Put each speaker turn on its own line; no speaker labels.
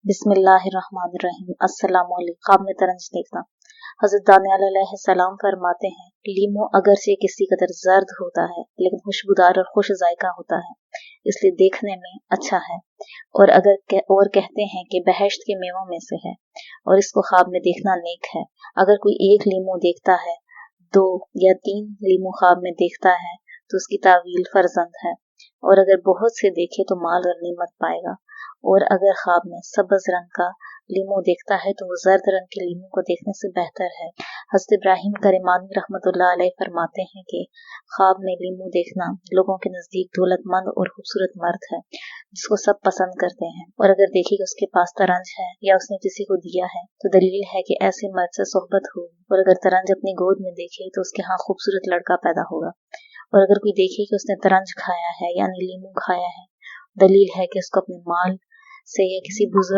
बिस्मिल्लाहिर्रहमानिर्रहीम। अस्सलाम वालेकुम। ख्वाब में तरंज देखना। हज़रत दानियाल अलैहिस्सलाम फरमाते हैं, लीमो अगर से किसी कदर जर्द होता है लेकिन खुशबूदार और खुश जायका होता है, इसलिए देखने में अच्छा है। और कहते हैं कि बहश्त के मेवों में से है और इसको ख्वाब में देखना नेक है। अगर कोई एक लीमो देखता है, 2 या 3 लीमो ख्वाब में देखता है तो उसकी तावील फर्जंद है, और अगर बहुत से देखे तो माल और नीमत पाएगा। और अगर ख्वाब में सब्ज रंग का लीमो देखता है तो वो जर्द रंग के लीमो को देखने से बेहतर है। हज़रत इब्राहिम करीमानी रहमतुल्लाह अलैह फरमाते हैं कि ख्वाब में लीमो देखना लोगों के नजदीक दौलतमंद और खूबसूरत मर्द है जिसको सब पसंद करते हैं, और अगर देखे कि उसके पास तरंज है या उसने किसी को दिया है तो दलील है कि ऐसे मर्द से सोहबत होगी। और अगर तरंज अपनी गोद में देखे तो उसके यहाँ खूबसूरत लड़का पैदा होगा। और अगर कोई देखे कि उसने तरंज खाया है यानी लीमू खाया है, दलील है कि उसको अपने माल से या किसी बुजुर्ग